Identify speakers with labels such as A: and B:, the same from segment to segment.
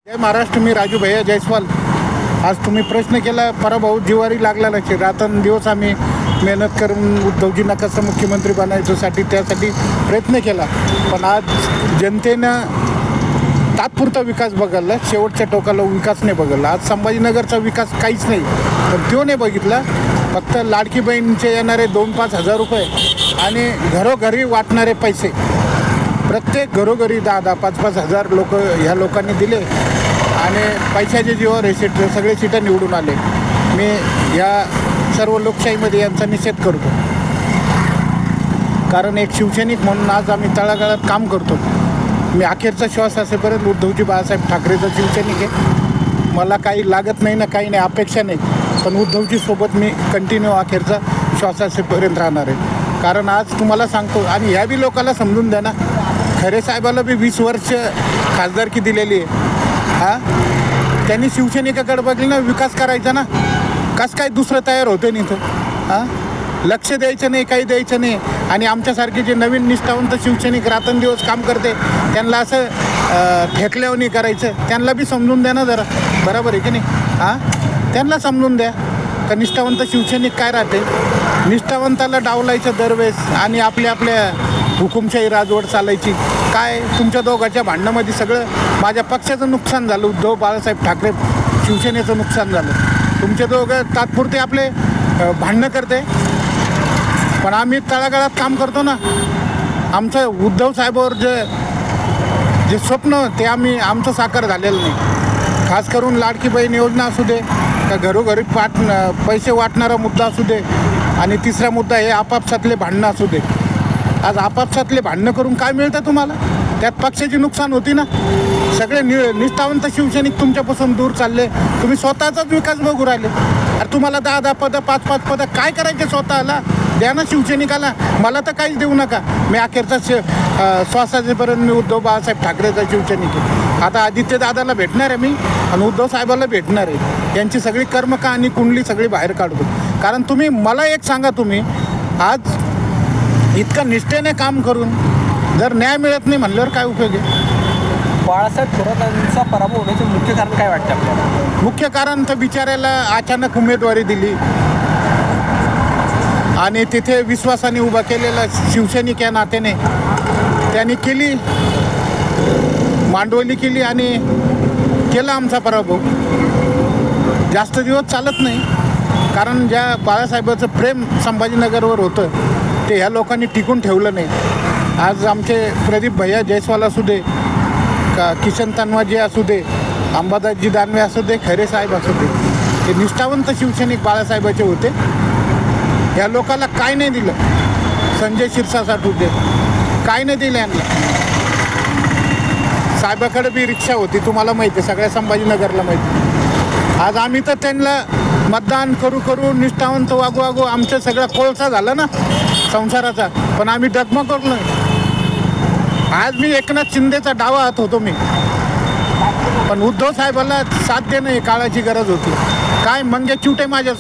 A: जय महाराष्ट्र. मी राजू भैया जयस्वाल. आज तुम्ही प्रश्न केला, पराभाऊ जिवारी लागलेला आहे. रात्रंदिवस आम्ही मेहनत करून उद्धवजींना कसं मुख्यमंत्री बनायच्यासाठी त्यासाठी प्रयत्न केला. पण आज जनतेनं तात्पुरता विकास बघायला, शेवटच्या टोकाला विकास नाही बघायला. आज संभाजीनगरचा विकास काहीच नाही, पण तो नाही बघितला. फक्त लाडकी बहीणचे येणारे 2-5 हजार रुपये आणि घरोघरी वाटणारे पैसे, प्रत्येक घरोघरी 10-10, 5-5 हजार लोक ह्या लोकांनी दिले आणि पैशाच्या जीवावर हे सगळे सीटं निवडून आले. मी या सर्व लोकशाहीमध्ये यांचा निषेध करतो. कारण एक शिवसैनिक म्हणून आज आम्ही तळागाळात काम करतो. मी अखेरचा श्वास असेपर्यंत उद्धवजी बाळासाहेब ठाकरेचा शिवसैनिक आहे. मला काही लागत नाही ना, काही नाही, अपेक्षा नाही, पण उद्धवजी सोबत मी कंटिन्यू अखेरचा श्वास असेपर्यंत राहणार आहे. कारण आज तुम्हाला सांगतो, आणि ह्या बी लोकांना समजून द्या ना, खरे साहेबाला बी 20 वर्ष खासदारकी दिलेली आहे. त्यांनी शिवसैनिकाकडे बघलं ना, विकास करायचा ना, कसं काय दुसरं तयार होतं नाही तर लक्ष द्यायचं नाही, काही द्यायचं नाही. आणि आमच्यासारखे जे नवीन निष्ठावंत शिवसैनिक रात्रंदिवस काम करते, त्यांना असं फेकल्यावर नाही करायचं. त्यांना बी समजून द्या ना जरा, बरोबर आहे की नाही? त्यांना समजून द्या का निष्ठावंत शिवसैनिक काय राहते. निष्ठावंताला डावलायचं दरवेळेस आणि आपल्या हुकुमशाही राजवट चालायची. काय तुमच्या दोघांच्या भांडणामध्ये सगळं माझ्या पक्षाचं नुकसान झालं, उद्धव बाळासाहेब ठाकरे शिवसेनेचं नुकसान झालं. तुमचे दोघं तात्पुरते आपले भांडणं करते, पण आम्ही तळागाळात काम करतो ना. आमचं उद्धव साहेबावर जे स्वप्न ते आमचं साकार झालेलं नाही. खास करून लाडकी बहीण योजना असू दे, का घरोघरी पैसे वाटणारा मुद्दा असू दे, आणि तिसरा मुद्दा हे आपापसातले भांडणं असू दे. आज आपापसातले भांडणं करून काय मिळतं तुम्हाला? त्यात पक्षाची नुकसान होती ना. सगळे निष्ठावंत शिवसैनिक तुमच्यापासून दूर चालले. तुम्ही स्वतःचाच विकास बघू राहिले. अरे तुम्हाला 10-10 पदं, 5-5 पदं काय करायचे स्वतःला? द्या ना शिवसैनिकाला. मला तर काहीच देऊ नका. मी अखेरचा श्वासाचेपर्यंत मी उद्धव बाळासाहेब ठाकरेचा शिवसैनिक आहे. आता आदित्य दादाला भेटणार आहे मी, आणि उद्धव साहेबाला भेटणार आहे. यांची सगळी कर्मकहाणी कुंडली सगळी बाहेर काढतो. कारण तुम्ही मला एक सांगा, तुम्ही आज इतकं निष्ठेने काम करून जर न्याय मिळत नाही म्हणल्यावर काय उपयोग आहे?
B: बाळासाहेब थोरातांचा पराभव होण्याचं मुख्य कारण काय वाटतं आपल्याला?
A: मुख्य कारण तर बिचाऱ्याला अचानक उमेदवारी दिली आणि तिथे विश्वासाने उभा केलेला शिवसैनिक या नात्याने त्यांनी केली, मांडवली केली आणि केला आमचा पराभव. जास्त दिवस चालत नाही. कारण ज्या बाळासाहेबाचं प्रेम संभाजीनगरवर होतं ते ह्या लोकांनी टिकून ठेवलं नाही. आज आमचे प्रदीप भैया जयस्वाल असू दे, का किशन तन्वाजी असू दे, अंबादासजी दानवे असू दे, खरे साहेब असू दे, हे निष्ठावंत शिवसैनिक बाळासाहेबाचे होते. ह्या लोकांना काय नाही दिलं. संजय शिरसाट दे काय नाही दिलं यांना. साहेबाकडे बी रिक्षा होती, तुम्हाला माहिती आहे, सगळ्या संभाजीनगरला माहिती. आज आम्ही तर त्यांना मतदान करू निष्ठावंत वागू आमचं सगळं कोळसा झालं ना संसाराचा, पण आम्ही डगमगलो नाही. आज मी एकनाथ शिंदेचा डावा हात होतो मी, पण उद्धव साहेबाला साथ देणं ही काळाची गरज होती. काय मंगे चिवटे माझ्या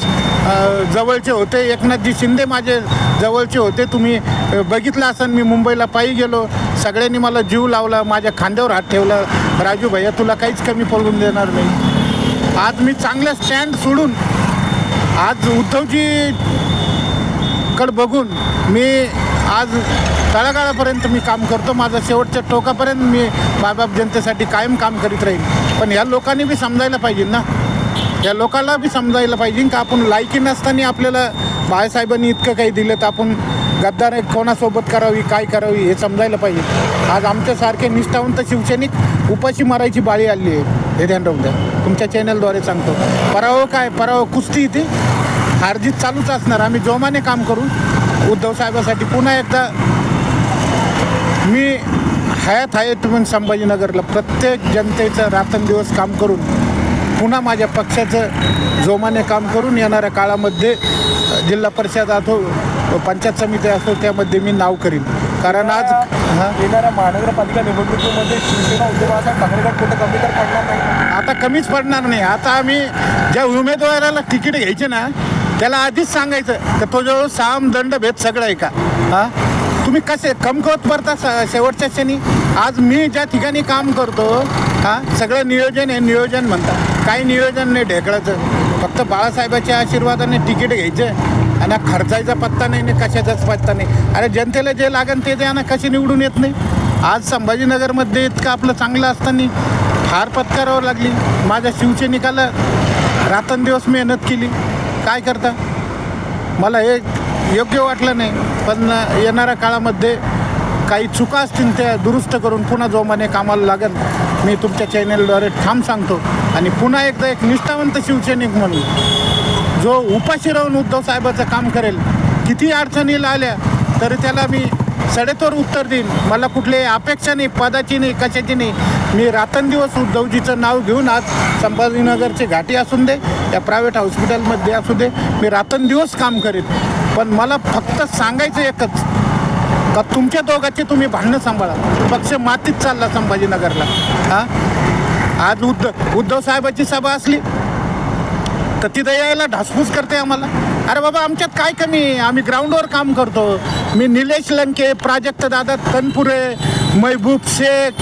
A: जवळचे होते, एकनाथजी शिंदे माझे जवळचे होते. तुम्ही बघितलं असेल, मी मुंबईला पायी गेलो, सगळ्यांनी मला जीव लावला, माझ्या खांद्यावर हात ठेवला. राजू भैया तुला काहीच कमी पडून देणार नाही. आज मी चांगलं स्टँड सोडून आज उद्धवजी कडे बघून मी आज तळागाळापर्यंत मी काम करतो. माझं शेवटच्या टोकापर्यंत मी बाबाप जनतेसाठी कायम काम करीत राहील. पण ह्या लोकांनी बी समजायला पाहिजे ना, या लोकांना बी समजायला पाहिजे का आपण लायकी नसताना आपल्याला बाळासाहेबांनी इतकं काही दिलं तर आपण गद्दार कोणासोबत करावी, काय करावी हे समजायला पाहिजे. आज आमच्यासारखे निष्ठावंत शिवसैनिक उपाशी मारायची बाळी आली आहे, हे ध्यान राहून द्या. तुमच्या चॅनलद्वारे सांगतो. पराभव कुस्ती इथे हारजीत चालूच असणार. आम्ही जोमाने काम करू उद्धव साहेबासाठी. पुन्हा एकदा मी हयात आहे तुम्ही संभाजीनगरला प्रत्येक जनतेचं रात्रंदिवस काम करून पुन्हा माझ्या पक्षाचं जोमाने काम करून येणाऱ्या काळामध्ये जिल्हा परिषद असो, पंचायत समिती असो, त्यामध्ये मी नाव करीन. कारण आज
B: येणाऱ्या महानगरपालिका निवडणुकीमध्ये शिवसेना उद्धव बाळासाहेब ठाकरेगड कुठं कमी तर पडणार नाही.
A: आता कमीच पडणार नाही. आता आम्ही ज्या उमेदवाराला तिकीट घ्यायचे ना, त्याला आधीच सांगायचं तर तो जवळ साम दंड भेद सगळं आहे का? तुम्ही कसे कमकवत पडता शेवटच्या क्षणी. आज मी ज्या ठिकाणी काम करतो सगळं नियोजन आहे, नियोजन म्हणतात. काही नियोजन नाही ढेकळाचं. फक्त बाळासाहेबाच्या आशीर्वादाने तिकीट घ्यायचं आणि खर्चायचा पत्ता नाही आणि कशाचाच पत्ता नाही. अरे जनतेला जे लागेल ते द्या ना, कशी निवडून येत नाही. आज संभाजीनगरमध्ये इतकं आपलं चांगलं असताना हार पत्करावं लागली. माझ्या शिवसैनिकाला रात्रंदिवस मेहनत केली. काय करता, मला हे योग्य वाटलं नाही. पण येणाऱ्या काळामध्ये काही चुका असतील त्या दुरुस्त करून पुन्हा जोमाने कामाला लागेल, मी तुमच्या चॅनलद्वारे ठाम सांगतो. आणि पुन्हा एकदा एक निष्ठावंत शिवसैनिक म्हणून जो उपाशी राहून उद्धव साहेबाचं काम करेल, किती अडचणीला आल्या तरी त्याला मी सडेतोड उत्तर देईन. मला कुठली अपेक्षा नाही, पदाची नाही, कशाची नाही. मी रात्रंदिवस उद्धवजीचं नाव घेऊन आज संभाजीनगरची घाटी असून दे, या प्रायव्हेट हॉस्पिटलमध्ये असू दे, मी रात्रंदिवस काम करीन. पण मला फक्त सांगायचं एकच, का तुमच्या दोघांचे तुम्ही भांडणं सांभाळा. पक्ष मातीत चालला संभाजीनगरला. आज उद्धव साहेबाची सभा असली तर तिथं यायला ढासपूस करते आम्हाला. अरे बाबा, आमच्यात काय कमी आहे? आम्ही ग्राउंडवर काम करतो. मी निलेश लंके, प्राजक्त दादा तनपुरे, महबूब शेख,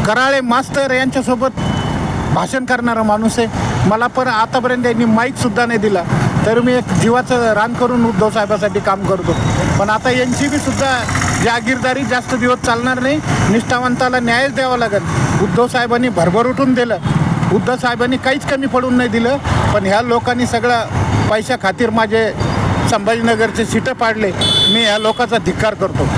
A: कराळे मास्तर यांच्यासोबत भाषण करणारा माणूस आहे. मला पण आतापर्यंत यांनी माईकसुद्धा नाही दिला, तर मी एक जीवाचं रान करून उद्धव साहेबासाठी काम करतो. पण आता यांची बी सुद्धा जागीरदारी जास्त दिवस चालणार नाही. निष्ठावंताला न्यायच द्यावा लागेल. उद्धव साहेबांनी भरभर उठून दिलं. उद्धव साहेबांनी काहीच कमी पडून नाही दिलं. पण ह्या लोकांनी सगळं पैशा खातीर माझे संभाजीनगरचे सीटं पाडले. मी ह्या लोकांचा धिक्कार करतो.